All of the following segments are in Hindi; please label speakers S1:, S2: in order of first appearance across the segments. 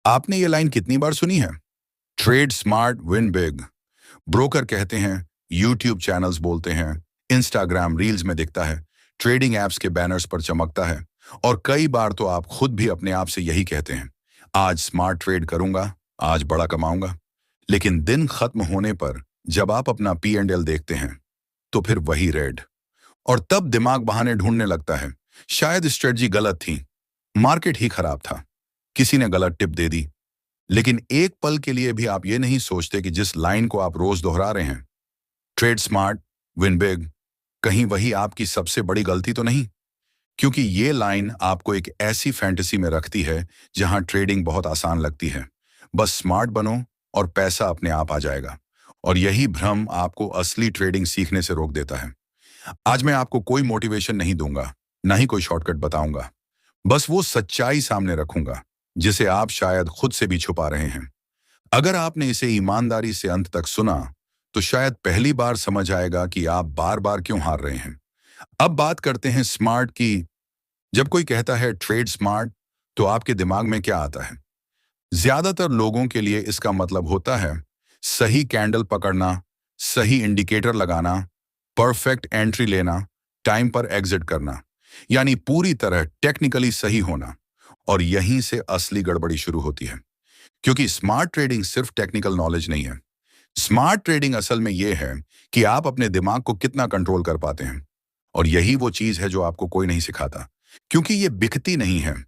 S1: आपने ये लाइन कितनी बार सुनी है? Trade smart win big. Broker कहते हैं, यूट्यूब चैनल्स बोलते हैं, इंस्टाग्राम रील्स में दिखता है, ट्रेडिंग एप्स के बैनर्स पर चमकता है। और कई बार तो आप खुद भी अपने आप से यही कहते हैं, आज स्मार्ट ट्रेड करूंगा, आज बड़ा कमाऊंगा। लेकिन दिन खत्म होने पर जब आप अपना पी एंड एल देखते हैं, तो फिर वही रेड। और तब दिमाग बहाने ढूंढने लगता है। शायद स्ट्रेटजी गलत थी, मार्केट ही खराब था, किसी ने गलत टिप दे दी। लेकिन एक पल के लिए भी आप ये नहीं सोचते कि जिस लाइन को आप रोज दोहरा रहे हैं, ट्रेड स्मार्ट विन बिग, कहीं वही आपकी सबसे बड़ी गलती तो नहीं? क्योंकि ये लाइन आपको एक ऐसी फैंटेसी में रखती है जहां ट्रेडिंग बहुत आसान लगती है। बस स्मार्ट बनो और पैसा अपने आप आ जाएगा। और यही भ्रम आपको असली ट्रेडिंग सीखने से रोक देता है। आज मैं आपको कोई मोटिवेशन नहीं दूंगा, ना ही कोई शॉर्टकट बताऊंगा। बस वो सच्चाई सामने रखूंगा जिसे आप शायद खुद से भी छुपा रहे हैं। अगर आपने इसे ईमानदारी से अंत तक सुना, तो शायद पहली बार समझ आएगा कि आप बार बार क्यों हार रहे हैं। अब बात करते हैं स्मार्ट की। जब कोई कहता है ट्रेड स्मार्ट, तो आपके दिमाग में क्या आता है? ज्यादातर लोगों के लिए इसका मतलब होता है सही कैंडल पकड़ना, सही इंडिकेटर लगाना, परफेक्ट एंट्री लेना, टाइम पर एग्जिट करना, यानी पूरी तरह टेक्निकली सही होना। और यहीं से असली गड़बड़ी शुरू होती है। क्योंकि स्मार्ट ट्रेडिंग सिर्फ टेक्निकल नॉलेज नहीं है। स्मार्ट ट्रेडिंग असल में यह है कि आप अपने दिमाग को कितना कंट्रोल कर पाते हैं। और यही वो चीज है जो आपको कोई नहीं सिखाता, क्योंकि ये बिकती नहीं है।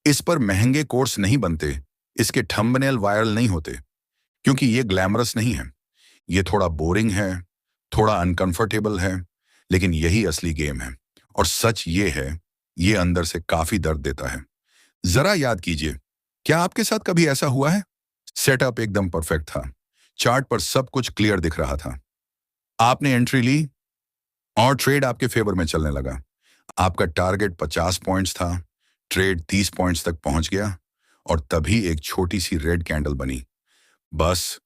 S1: इस पर महंगे कोर्स नहीं बनते, इसके थंबनेल वायरल नहीं होते, क्योंकि ये ग्लैमरस नहीं है। ये थोड़ा बोरिंग है, थोड़ा अनकंफर्टेबल है, लेकिन यही असली गेम है। और सच ये है, ये अंदर से काफी दर्द देता है। जरा याद कीजिए, क्या आपके साथ कभी ऐसा हुआ है? सेटअप एकदम परफेक्ट था, चार्ट पर सब कुछ क्लियर दिख रहा था, आपने एंट्री ली और ट्रेड आपके फेवर में चलने लगा। आपका टारगेट 50 पॉइंट्स था, ट्रेड 30 पॉइंट्स तक पहुंच गया, और तभी एक छोटी सी रेड कैंडल बनी। बस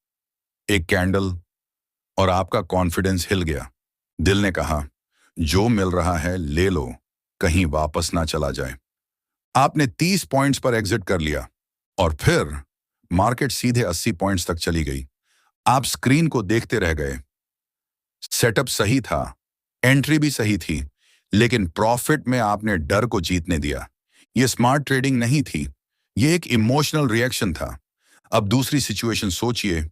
S1: एक कैंडल, और आपका कॉन्फिडेंस हिल गया। दिल ने कहा, जो मिल रहा है ले लो, कहीं वापस ना चला जाए। आपने 30 पॉइंट्स पर एग्जिट कर लिया, और फिर मार्केट सीधे 80 पॉइंट्स तक चली गई। आप स्क्रीन को देखते रह गए। सेटअप सही था, एंट्री भी सही थी, लेकिन प्रॉफिट में आपने डर को जीतने दिया। यह स्मार्ट ट्रेडिंग नहीं थी, यह एक इमोशनल रिएक्शन था। अब दूसरी सिचुएशन सोचिए।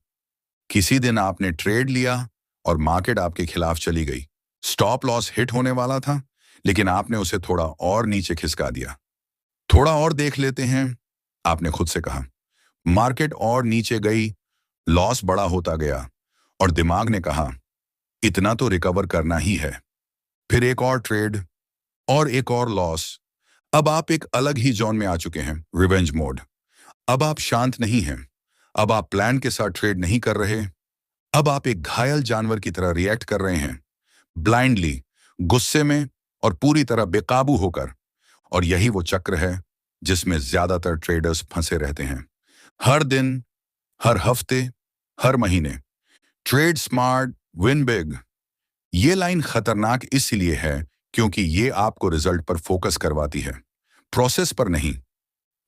S1: किसी दिन आपने ट्रेड लिया और मार्केट आपके खिलाफ चली गई। स्टॉप लॉस हिट होने वाला था, लेकिन आपने उसे थोड़ा और नीचे खिसका दिया। थोड़ा और देख लेते हैं, आपने खुद से कहा। मार्केट और नीचे गई, लॉस बड़ा होता गया, और दिमाग ने कहा, इतना तो रिकवर करना ही है। फिर एक और ट्रेड, और एक और लॉस। अब आप एक अलग ही जोन में आ चुके हैं, रिवेंज मोड। अब आप शांत नहीं हैं, अब आप प्लान के साथ ट्रेड नहीं कर रहे। अब आप एक घायल जानवर की तरह रिएक्ट कर रहे हैं, ब्लाइंडली, गुस्से में, और पूरी तरह बेकाबू होकर। और यही वो चक्र है जिसमें ज्यादातर ट्रेडर्स फंसे रहते हैं। हर दिन, हर हफ्ते, हर महीने। ट्रेड स्मार्ट विन बिग, ये लाइन खतरनाक इसलिए है क्योंकि ये आपको रिजल्ट पर फोकस करवाती है, प्रोसेस पर नहीं।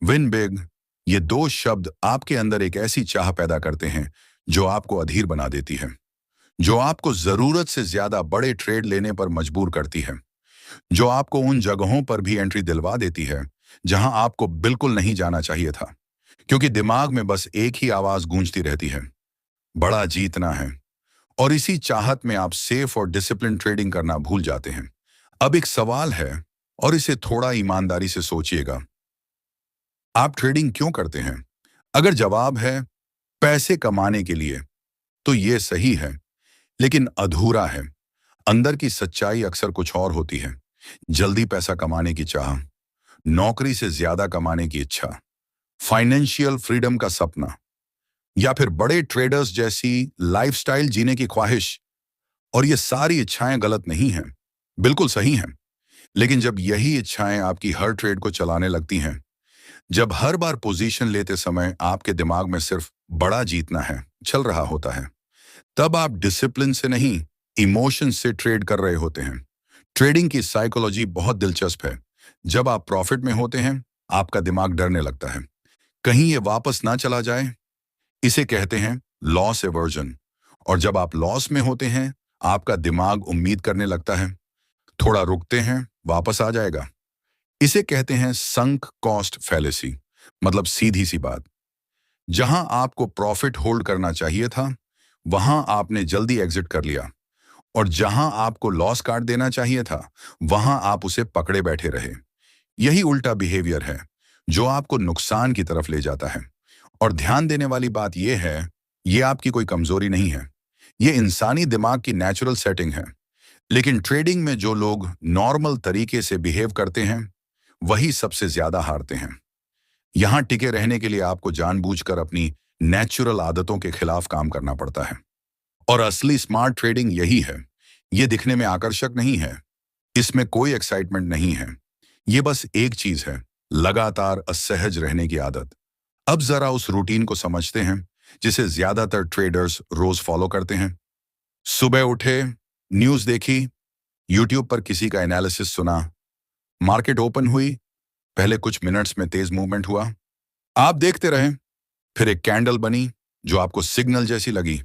S1: विन बिग, ये दो शब्द आपके अंदर एक ऐसी चाह पैदा करते हैं जो आपको अधीर बना देती है, जो आपको जरूरत से ज्यादा बड़े ट्रेड लेने पर मजबूर करती है, जो आपको उन जगहों पर भी एंट्री दिलवा देती है जहां आपको बिल्कुल नहीं जाना चाहिए था। क्योंकि दिमाग में बस एक ही आवाज गूंजती रहती है, बड़ा जीतना है। और इसी चाहत में आप सेफ और डिसिप्लिन ट्रेडिंग करना भूल जाते हैं। अब एक सवाल है, और इसे थोड़ा ईमानदारी से सोचिएगा। आप ट्रेडिंग क्यों करते हैं? अगर जवाब है पैसे कमाने के लिए, तो ये सही है, लेकिन अधूरा है। अंदर की सच्चाई अक्सर कुछ और होती है। जल्दी पैसा कमाने की चाह, नौकरी से ज्यादा कमाने की इच्छा, फाइनेंशियल फ्रीडम का सपना, या फिर बड़े ट्रेडर्स जैसी लाइफस्टाइल जीने की ख्वाहिश। और ये सारी इच्छाएं गलत नहीं हैं, बिल्कुल सही हैं। लेकिन जब यही इच्छाएं आपकी हर ट्रेड को चलाने लगती हैं, जब हर बार पोजीशन लेते समय आपके दिमाग में सिर्फ बड़ा जीतना है चल रहा होता है, तब आप डिसिप्लिन से नहीं, इमोशन से ट्रेड कर रहे होते हैं। ट्रेडिंग की साइकोलॉजी बहुत दिलचस्प है। जब आप प्रॉफिट में होते हैं, आपका दिमाग डरने लगता है। कहीं ये वापस ना चला जाए। इसे कहते हैं लॉस एवर्जन। और जब आप लॉस में होते हैं, आपका दिमाग उम्मीद करने लगता है, थोड़ा रुकते हैं, वापस आ जाएगा। इसे कहते हैं संक कॉस्ट फैलेसी। मतलब सीधी सी बात, जहां आपको प्रॉफिट होल्ड करना चाहिए था, वहां आपने जल्दी एग्जिट कर लिया, और जहां आपको लॉस काट देना चाहिए था, वहां आप उसे पकड़े बैठे रहे। यही उल्टा बिहेवियर है जो आपको नुकसान की तरफ ले जाता है। और ध्यान देने वाली बात यह है, यह आपकी कोई कमजोरी नहीं है, यह इंसानी दिमाग की नेचुरल सेटिंग है। लेकिन ट्रेडिंग में जो लोग नॉर्मल तरीके से बिहेव करते हैं, वही सबसे ज्यादा हारते हैं। यहां टिके रहने के लिए आपको जानबूझकर अपनी नेचुरल आदतों के खिलाफ काम करना पड़ता है। और असली स्मार्ट ट्रेडिंग यही है। यह दिखने में आकर्षक नहीं है, इसमें कोई एक्साइटमेंट नहीं है। यह बस एक चीज है, लगातार असहज रहने की आदत। अब जरा उस रूटीन को समझते हैं जिसे ज्यादातर ट्रेडर्स रोज फॉलो करते हैं। सुबह उठे, न्यूज देखी, यूट्यूब पर किसी का एनालिसिस सुना, मार्केट ओपन हुई, पहले कुछ मिनट्स में तेज मूवमेंट हुआ, आप देखते रहे, फिर एक कैंडल बनी जो आपको सिग्नल जैसी लगी,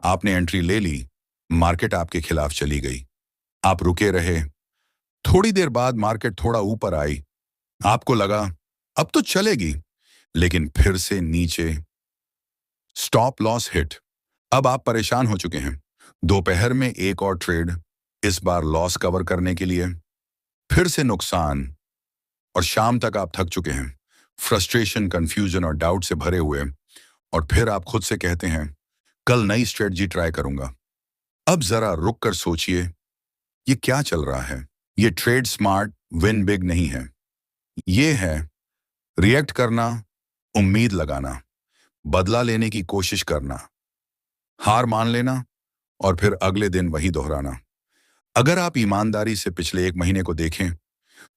S1: आपने एंट्री ले ली, मार्केट आपके खिलाफ चली गई। आप रुके रहे, थोड़ी देर बाद मार्केट थोड़ा ऊपर आई, आपको लगा अब तो चलेगी, लेकिन फिर से नीचे। Stop loss hit. अब आप परेशान हो चुके हैं। दोपहर में एक और ट्रेड, इस बार लॉस कवर करने के लिए, फिर से नुकसान। और शाम तक आप थक चुके हैं, फ्रस्ट्रेशन, कंफ्यूजन और डाउट से भरे हुए। और फिर आप खुद से कहते हैं, कल नई स्ट्रेटजी ट्राई करूंगा। अब जरा रुक कर सोचिए, ये क्या चल रहा है? ये ट्रेड स्मार्ट विन बिग नहीं है। ये है रिएक्ट करना, उम्मीद लगाना, बदला लेने की कोशिश करना, हार मान लेना और फिर अगले दिन वही दोहराना। अगर आप ईमानदारी से पिछले एक महीने को देखें,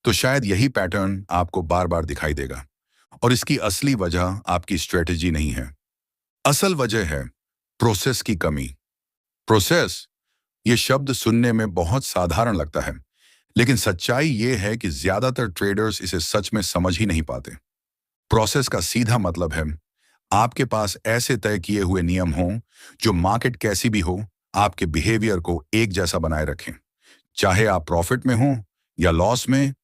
S1: तो शायद यही पैटर्न आपको बार बार दिखाई देगा। और इसकी असली वजह आपकी स्ट्रेटजी नहीं है, असल वजह है प्रोसेस की कमी। प्रोसेस, ये शब्द सुनने में बहुत साधारण लगता है, लेकिन सच्चाई ये है कि ज्यादातर ट्रेडर्स इसे सच में समझ ही नहीं पाते। प्रोसेस का सीधा मतलब है, आपके पास ऐसे तय किए हुए नियम हों जो मार्केट कैसी भी हो, आपके बिहेवियर को एक जैसा बनाए रखें। चाहे आप प्रॉफिट में हो या लॉस में,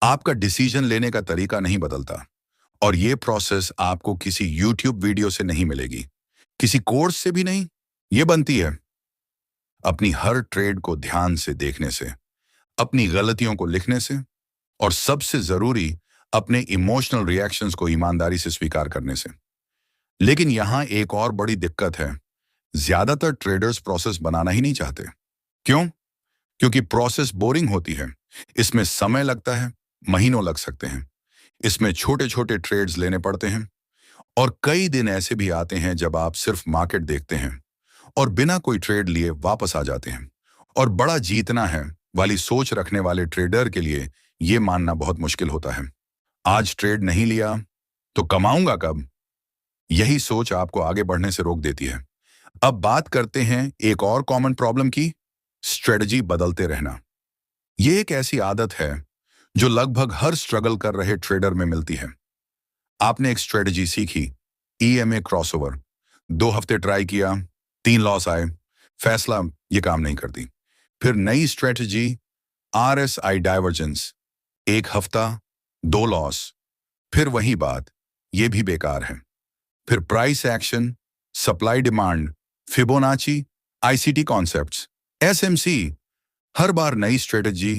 S1: आपका डिसीजन लेने का तरीका नहीं बदलता। और ये प्रोसेस आपको किसी यूट्यूब वीडियो से नहीं मिलेगी, किसी कोर्स से भी नहीं। ये बनती है अपनी हर ट्रेड को ध्यान से देखने से, अपनी गलतियों को लिखने से, और सबसे जरूरी, अपने इमोशनल रिएक्शंस को ईमानदारी से स्वीकार करने से। लेकिन यहां एक और बड़ी दिक्कत है, ज्यादातर ट्रेडर्स प्रोसेस बनाना ही नहीं चाहते। क्यों? क्योंकि प्रोसेस बोरिंग होती है, इसमें समय लगता है, महीनों लग सकते हैं, इसमें छोटे छोटे ट्रेड्स लेने पड़ते हैं, और कई दिन ऐसे भी आते हैं जब आप सिर्फ मार्केट देखते हैं और बिना कोई ट्रेड लिए वापस आ जाते हैं। और बड़ा जीतना है वाली सोच रखने वाले ट्रेडर के लिए यह मानना बहुत मुश्किल होता है। आज ट्रेड नहीं लिया तो कमाऊंगा कब? यही सोच आपको आगे बढ़ने से रोक देती है। अब बात करते हैं एक और कॉमन प्रॉब्लम की, स्ट्रेटजी बदलते रहना। यह एक ऐसी आदत है जो लगभग हर स्ट्रगल कर रहे ट्रेडर में मिलती है। आपने एक स्ट्रेटजी सीखी, ईएमए क्रॉसओवर, 2 हफ्ते ट्राई किया, 3 लॉस आए, फैसला ये काम नहीं करती। फिर नई स्ट्रेटजी, आरएसआई डाइवर्जेंस, 1 हफ्ता, 2 लॉस, फिर वही बात, ये भी बेकार है। फिर price action, supply demand, Fibonacci, ICT concepts, SMC, हर बार नई स्ट्रेटजी,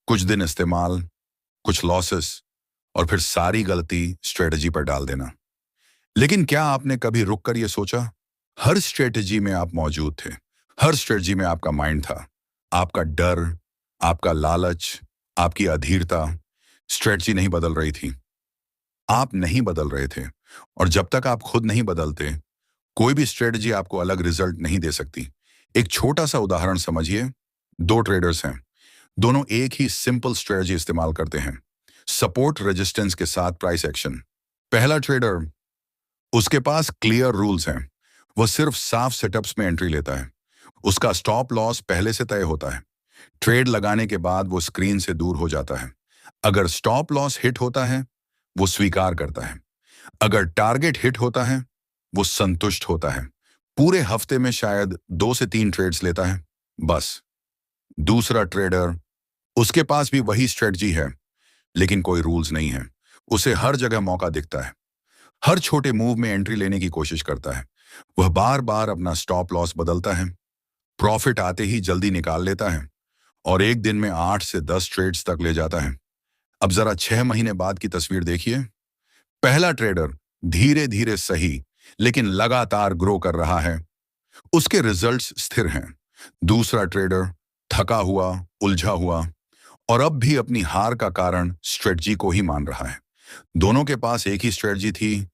S1: कुछ दिन इस्तेमाल, कुछ लॉसेस, और फिर सारी गलती स्ट्रेटजी पर डाल देना। लेकिन क्या आपने कभी रुक कर यह सोचा, हर स्ट्रेटजी में आप मौजूद थे, हर स्ट्रेटजी में आपका माइंड था, आपका डर, आपका लालच, आपकी अधीरता। स्ट्रेटजी नहीं बदल रही थी, आप नहीं बदल रहे थे। और जब तक आप खुद नहीं बदलते, कोई भी स्ट्रेटजी आपको अलग रिजल्ट नहीं दे सकती। एक छोटा सा उदाहरण समझिए, 2 ट्रेडर्स हैं, दोनों एक ही सिंपल स्ट्रेटजी इस्तेमाल करते हैं, सपोर्ट रेजिस्टेंस के साथ प्राइस एक्शन। पहला ट्रेडर, उसके पास क्लियर रूल्स हैं, वह सिर्फ साफ सेटअप्स में एंट्री लेता है, उसका स्टॉप लॉस पहले से तय होता है, ट्रेड लगाने के बाद वो स्क्रीन से दूर हो जाता है, अगर स्टॉप लॉस हिट होता है वो स्वीकार करता है, अगर टारगेट हिट होता है, वो संतुष्ट होता है। पूरे हफ्ते में शायद 2 से 3 ट्रेड्स लेता है, बस। दूसरा ट्रेडर, उसके पास भी वही स्ट्रेटजी है, लेकिन कोई रूल्स नहीं है। उसे हर जगह मौका दिखता है, हर छोटे मूव में एंट्री लेने की कोशिश करता है। वह बार बार अपना स्टॉप लॉस बदलता है, प्रॉफिट आते ही जल्दी निकाल लेता है और एक दिन में 8 से 10 ट्रेड्स तक ले जाता है। अब जरा 6 महीने बाद की तस्वीर देखिए। पहला ट्रेडर धीरे धीरे सही, लेकिन लगातार ग्रो कर रहा है, उसके रिजल्ट्स स्थिर हैं। दूसरा ट्रेडर थका हुआ, उलझा हुआ और अब भी अपनी हार का कारण स्ट्रेटजी को ही मान रहा है। दोनों के पास एक ही स्ट्रेटजी थी,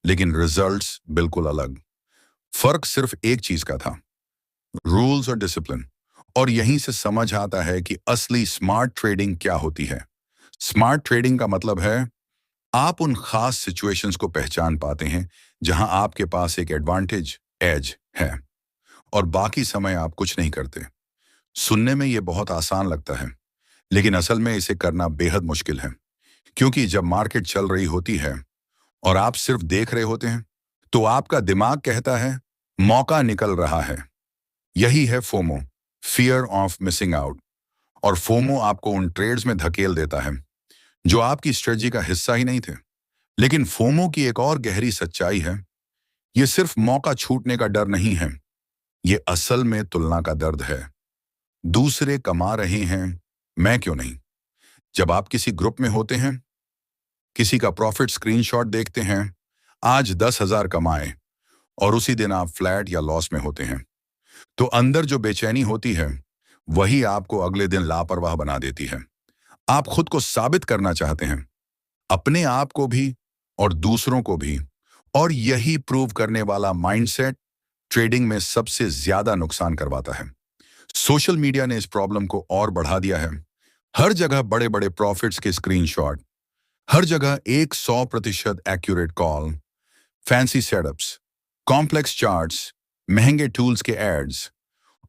S1: लेकिन रिजल्ट्स बिल्कुल अलग। फर्क सिर्फ एक चीज का था, रूल्स और डिसिप्लिन। और यहीं से समझ आता है कि असली स्मार्ट ट्रेडिंग क्या होती है। स्मार्ट ट्रेडिंग का मतलब है आप उन खास सिचुएशंस को पहचान पाते हैं जहां आपके पास एक एडवांटेज एज है और बाकी समय आप कुछ नहीं करते। सुनने में यह बहुत आसान लगता है, लेकिन असल में इसे करना बेहद मुश्किल है। क्योंकि जब मार्केट चल रही होती है और आप सिर्फ देख रहे होते हैं, तो आपका दिमाग कहता है मौका निकल रहा है। यही है FOMO, fear of missing out. और फोमो आपको उन ट्रेड्स में धकेल देता है जो आपकी स्ट्रेटजी का हिस्सा ही नहीं थे। लेकिन फोमो की एक और गहरी सच्चाई है, ये सिर्फ मौका छूटने का डर नहीं है, ये असल में तुलना का दर्द है। दूसरे कमा रहे हैं, मैं क्यों नहीं? जब आप किसी ग्रुप में होते हैं, किसी का प्रॉफिट स्क्रीनशॉट देखते हैं, आज 10,000 कमाए, और उसी दिन आप फ्लैट या लॉस में होते हैं, तो अंदर जो बेचैनी होती है, वही आपको अगले दिन लापरवाह बना देती है। आप खुद को साबित करना चाहते हैं, अपने आप को भी और दूसरों को भी। और यही प्रूव करने वाला माइंडसेट ट्रेडिंग में सबसे ज्यादा नुकसान करवाता है। सोशल मीडिया ने इस प्रॉब्लम को और बढ़ा दिया है। हर जगह बड़े बड़े प्रॉफिट्स के स्क्रीनशॉट, हर जगह एक 100% accurate call, fancy setups, complex charts, महंगे टूल्स के एड्स।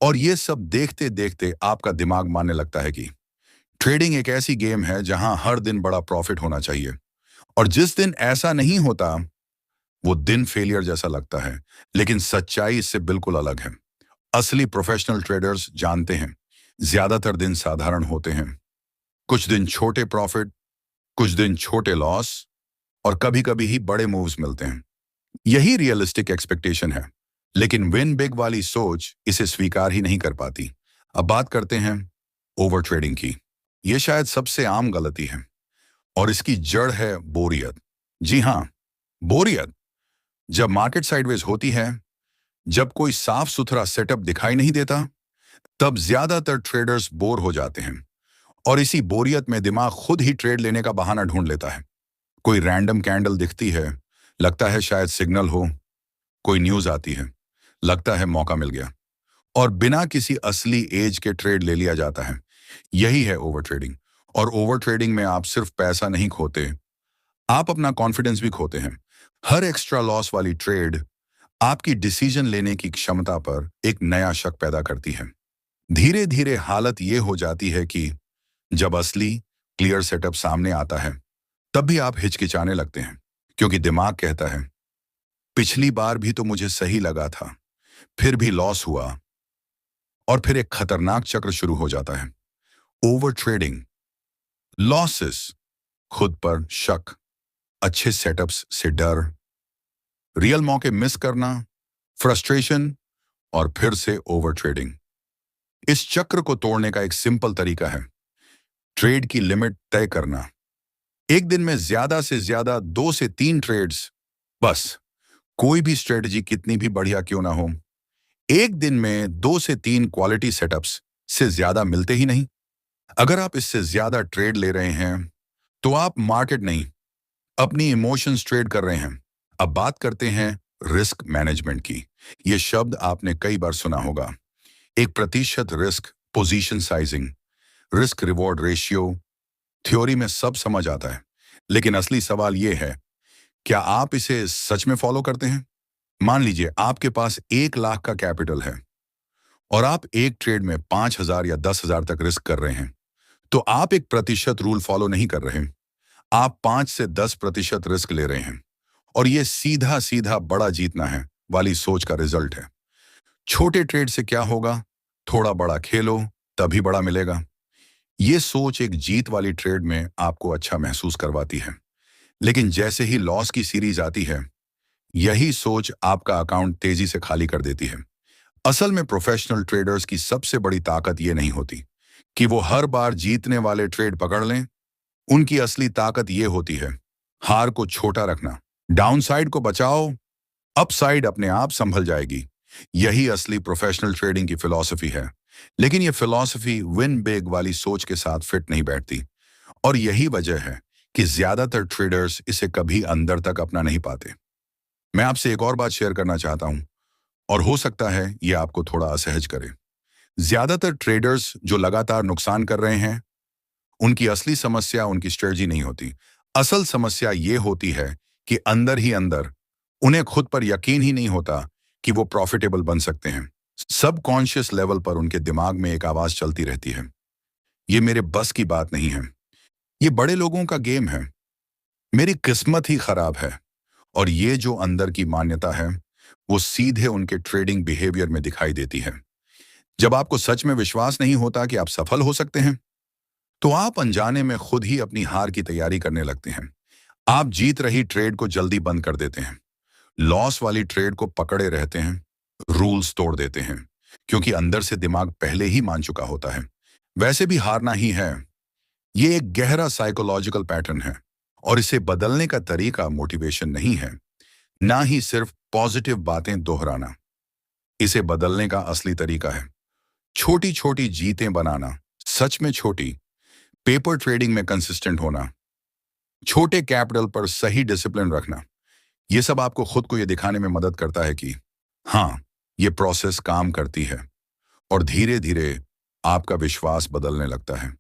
S1: और ये सब देखते देखते आपका दिमाग मानने लगता है कि ट्रेडिंग एक ऐसी गेम है जहां हर दिन बड़ा प्रॉफिट होना चाहिए। और जिस दिन ऐसा नहीं होता, वो दिन फेलियर जैसा लगता है। लेकिन सच्चाई इससे बिल्कुल अलग है। असली प्रोफेशनल ट्रेडर्स जानते हैं, ज्यादातर दिन साधारण होते हैं। कुछ दिन छोटे प्रॉफिट, कुछ दिन छोटे लॉस, और कभी कभी ही बड़े मूव्स मिलते हैं। यही रियलिस्टिक एक्सपेक्टेशन है। लेकिन विन बिग वाली सोच इसे स्वीकार ही नहीं कर पाती। अब बात करते हैं ओवर ट्रेडिंग की। यह शायद सबसे आम गलती है और इसकी जड़ है बोरियत। जी हाँ, बोरियत। जब मार्केट साइडवेज होती है, जब कोई साफ सुथरा सेटअप दिखाई नहीं देता, तब ज्यादातर ट्रेडर्स बोर हो जाते हैं। और इसी बोरियत में दिमाग खुद ही ट्रेड लेने का बहाना ढूंढ लेता है। कोई रैंडम कैंडल दिखती है, लगता है शायद सिग्नल हो। कोई न्यूज आती है, लगता है मौका मिल गया, और बिना किसी असली एज के ट्रेड ले लिया जाता है। यही है ओवर ट्रेडिंग। और ओवर ट्रेडिंग में आप सिर्फ पैसा नहीं खोते, आप अपना कॉन्फिडेंस भी खोते हैं। हर एक्स्ट्रा लॉस वाली ट्रेड आपकी डिसीजन लेने की क्षमता पर एक नया शक पैदा करती है। धीरे धीरे हालत यह हो जाती है कि जब असली क्लियर सेटअप सामने आता है, तब भी आप हिचकिचाने लगते हैं। क्योंकि दिमाग कहता है पिछली बार भी तो मुझे सही लगा था, फिर भी लॉस हुआ। और फिर एक खतरनाक चक्र शुरू हो जाता है। ओवर ट्रेडिंग, लॉसेस, खुद पर शक, अच्छे सेटअप्स से डर, रियल मौके मिस करना, फ्रस्ट्रेशन, और फिर से ओवर ट्रेडिंग। इस चक्र को तोड़ने का एक सिंपल तरीका है, ट्रेड की लिमिट तय करना। एक दिन में ज्यादा से ज्यादा 2 से 3 ट्रेड्स, बस। कोई भी स्ट्रेटजी कितनी भी बढ़िया क्यों ना हो, एक दिन में 2 से 3 क्वालिटी सेटअप्स से ज्यादा मिलते ही नहीं। अगर आप इससे ज्यादा ट्रेड ले रहे हैं, तो आप मार्केट नहीं, अपनी इमोशंस ट्रेड कर रहे हैं। अब बात करते हैं रिस्क मैनेजमेंट की। यह शब्द आपने कई बार सुना होगा। 1% risk, position sizing, risk reward ratio. Theory में सब समझ आता है, लेकिन असली सवाल यह है, क्या आप इसे सच में फॉलो करते हैं? मान लीजिए आपके पास 1 लाख का कैपिटल है और आप एक ट्रेड में 5,000 या 10,000 तक रिस्क कर रहे हैं, तो आप 1% रूल फॉलो नहीं कर रहे, आप 5 से 10% रिस्क ले रहे हैं। और ये सीधा सीधा बड़ा जीतना है वाली सोच का रिजल्ट है। छोटे ट्रेड से क्या होगा, थोड़ा बड़ा खेलो, तभी बड़ा मिलेगा। ये सोच एक जीत वाली ट्रेड में आपको अच्छा महसूस करवाती है, लेकिन जैसे ही लॉस की सीरीज आती है, यही सोच आपका अकाउंट तेजी से खाली कर देती है। असल में प्रोफेशनल ट्रेडर्स की सबसे बड़ी ताकत ये नहीं होती कि वो हर बार जीतने वाले ट्रेड पकड़ लें। उनकी असली ताकत ये होती है हार को छोटा रखना। डाउनसाइड को बचाओ, अपसाइड अपने आप संभल जाएगी। यही असली प्रोफेशनल ट्रेडिंग की फिलॉसफी है। लेकिन ये फिलॉसफी विन बिग वाली सोच के साथ फिट नहीं बैठती, और यही वजह है कि ज्यादातर ट्रेडर्स इसे कभी अंदर तक अपना नहीं पाते। मैं आपसे एक और बात शेयर करना चाहता हूं, और हो सकता है ये आपको थोड़ा असहज करे। ज्यादातर ट्रेडर्स जो लगातार नुकसान कर रहे हैं, उनकी असली समस्या उनकी स्ट्रेटजी नहीं होती। असल समस्या ये होती है कि अंदर ही अंदर उन्हें खुद पर यकीन ही नहीं होता कि वो प्रॉफिटेबल बन सकते हैं। सबकॉन्शियस लेवल पर उनके दिमाग में एक आवाज चलती रहती है, ये मेरे बस की बात नहीं है, ये बड़े लोगों का गेम है, मेरी किस्मत ही खराब है। और ये जो अंदर की मान्यता है, वो सीधे उनके ट्रेडिंग बिहेवियर में दिखाई देती है। जब आपको सच में विश्वास नहीं होता कि आप सफल हो सकते हैं, तो आप अनजाने में खुद ही अपनी हार की तैयारी करने लगते हैं। आप जीत रही ट्रेड को जल्दी बंद कर देते हैं, लॉस वाली ट्रेड को पकड़े रहते हैं, रूल्स तोड़ देते हैं, क्योंकि अंदर से दिमाग पहले ही मान चुका होता है वैसे भी हारना ही है। ये एक गहरा साइकोलॉजिकल पैटर्न है, और इसे बदलने का तरीका मोटिवेशन नहीं है, ना ही सिर्फ पॉजिटिव बातें दोहराना। इसे बदलने का असली तरीका है छोटी छोटी जीतें बनाना, सच में छोटी, पेपर ट्रेडिंग में कंसिस्टेंट होना, छोटे कैपिटल पर सही डिसिप्लिन रखना। ये सब आपको खुद को ये दिखाने में मदद करता है कि हाँ, ये प्रोसेस काम करती है, और धीरे धीरे आपका विश्वास बदलने लगता है।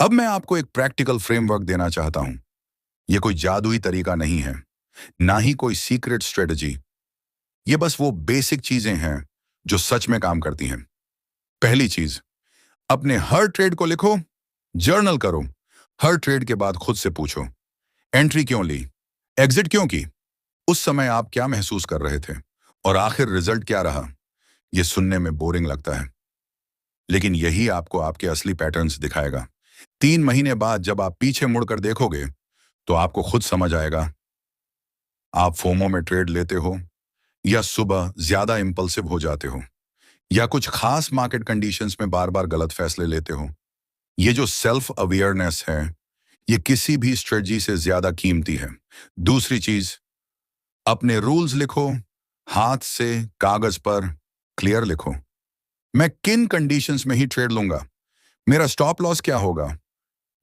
S1: अब मैं आपको एक प्रैक्टिकल फ्रेमवर्क देना चाहता हूं। ये कोई जादुई तरीका नहीं है, ना ही कोई सीक्रेट स्ट्रेटजी। ये बस वो बेसिक चीजें हैं जो सच में काम करती हैं। पहली चीज, अपने हर ट्रेड को लिखो, जर्नल करो। हर ट्रेड के बाद खुद से पूछो, एंट्री क्यों ली, एग्जिट क्यों की, उस समय आप क्या महसूस कर रहे थे, और आखिर रिजल्ट क्या रहा। यह सुनने में बोरिंग लगता है, लेकिन यही आपको आपके असली पैटर्न्स दिखाएगा। 3 महीने बाद जब आप पीछे मुड़कर देखोगे, तो आपको खुद समझ आएगा आप फोमो में ट्रेड लेते हो, या सुबह ज्यादा इंपल्सिव हो जाते हो, या कुछ खास मार्केट कंडीशंस में बार बार गलत फैसले लेते हो। ये जो सेल्फ अवेयरनेस है, ये किसी भी स्ट्रेटजी से ज्यादा कीमती है। दूसरी चीज, अपने रूल्स लिखो, हाथ से कागज पर क्लियर लिखो। मैं किन कंडीशंस में ही ट्रेड लूंगा, मेरा स्टॉप लॉस क्या होगा,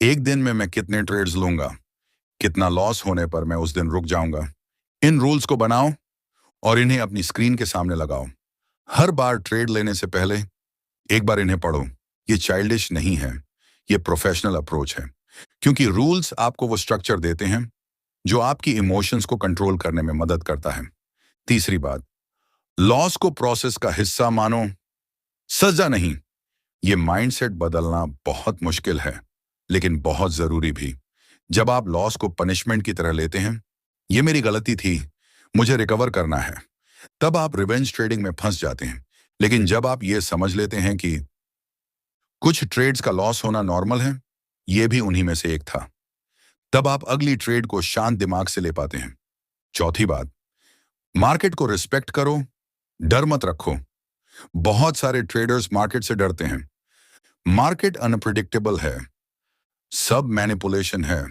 S1: एक दिन में मैं कितने ट्रेड्स लूंगा, कितना लॉस होने पर मैं उस दिन रुक जाऊंगा। इन रूल्स को बनाओ और इन्हें अपनी स्क्रीन के सामने लगाओ। हर बार ट्रेड लेने से पहले एक बार इन्हें पढ़ो। ये चाइल्डिश नहीं है, ये प्रोफेशनल अप्रोच है, क्योंकि रूल्स आपको वो स्ट्रक्चर देते हैं जो आपकी इमोशंस को कंट्रोल करने में मदद करता है। तीसरी बात, लॉस को प्रोसेस का हिस्सा मानो, सजा नहीं। ये माइंडसेट बदलना बहुत मुश्किल है, लेकिन बहुत जरूरी भी। जब आप लॉस को पनिशमेंट की तरह लेते हैं, ये मेरी गलती थी, मुझे रिकवर करना है, तब आप रिवेंज ट्रेडिंग में फंस जाते हैं। लेकिन जब आप ये समझ लेते हैं कि कुछ ट्रेड्स का लॉस होना नॉर्मल है, ये भी उन्हीं में से एक था, तब आप अगली ट्रेड को शांत दिमाग से ले पाते हैं। चौथी बात, मार्केट को रिस्पेक्ट करो, डर मत रखो। बहुत सारे ट्रेडर्स मार्केट से डरते हैं। मार्केट अनप्रिडिक्टेबल है, सब मैनिपुलेशन है,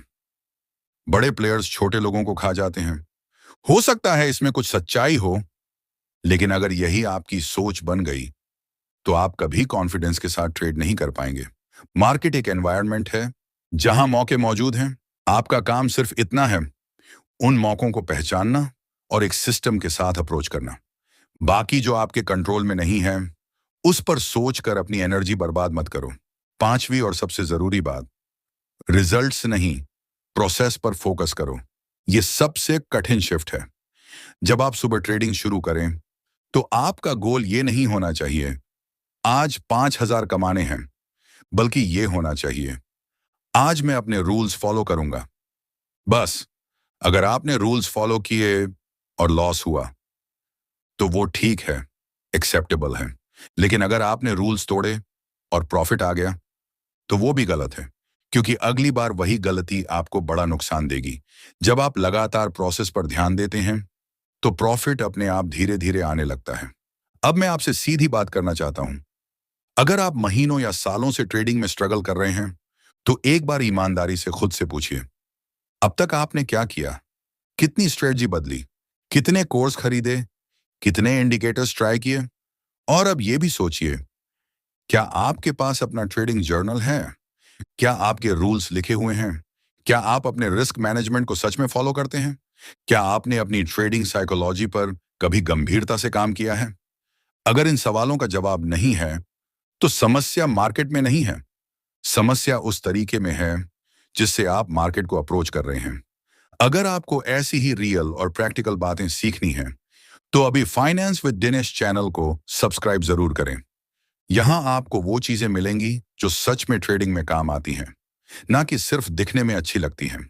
S1: बड़े प्लेयर्स छोटे लोगों को खा जाते हैं। हो सकता है इसमें कुछ सच्चाई हो, लेकिन अगर यही आपकी सोच बन गई, तो आप कभी कॉन्फिडेंस के साथ ट्रेड नहीं कर पाएंगे। मार्केट एक एनवायरनमेंट है जहां मौके मौजूद हैं। आपका काम सिर्फ इतना है, उन मौकों को पहचानना और एक सिस्टम के साथ अप्रोच करना। बाकी जो आपके कंट्रोल में नहीं है, उस पर सोच कर अपनी एनर्जी बर्बाद मत करो। पांचवी और सबसे जरूरी बात, रिजल्ट्स नहीं, प्रोसेस पर फोकस करो। यह सबसे कठिन शिफ्ट है। जब आप सुबह ट्रेडिंग शुरू करें, तो आपका गोल ये नहीं होना चाहिए आज 5,000 कमाने हैं, बल्कि ये होना चाहिए आज मैं अपने रूल्स फॉलो करूंगा। बस अगर आपने रूल्स फॉलो किए और लॉस हुआ तो वो ठीक है, एक्सेप्टेबल है। लेकिन अगर आपने रूल्स तोड़े और प्रॉफिट आ गया तो वो भी गलत है, क्योंकि अगली बार वही गलती आपको बड़ा नुकसान देगी। जब आप लगातार प्रोसेस पर ध्यान देते हैं तो प्रॉफिट अपने आप धीरे धीरे आने लगता है। अब मैं आपसे सीधी बात करना चाहता हूं। अगर आप महीनों या सालों से ट्रेडिंग में स्ट्रगल कर रहे हैं तो एक बार ईमानदारी से खुद से पूछिए, अब तक आपने क्या किया? कितनी स्ट्रेटजी बदली? कितने कोर्स खरीदे? कितने इंडिकेटर्स ट्राई किए? और अब ये भी सोचिए, क्या आपके पास अपना ट्रेडिंग जर्नल है? क्या आपके रूल्स लिखे हुए हैं? क्या आप अपने रिस्क मैनेजमेंट को सच में फॉलो करते हैं? क्या आपने अपनी ट्रेडिंग साइकोलॉजी पर कभी गंभीरता से काम किया है? अगर इन सवालों का जवाब नहीं है तो समस्या मार्केट में नहीं है, समस्या उस तरीके में है जिससे आप मार्केट को अप्रोच कर रहे हैं। अगर आपको ऐसी ही रियल और प्रैक्टिकल बातें सीखनी हैं तो अभी फाइनेंस विद दिनेश चैनल को सब्सक्राइब जरूर करें। यहाँ आपको वो चीजें मिलेंगी जो सच में ट्रेडिंग में काम आती हैं, ना कि सिर्फ दिखने में अच्छी लगती हैं।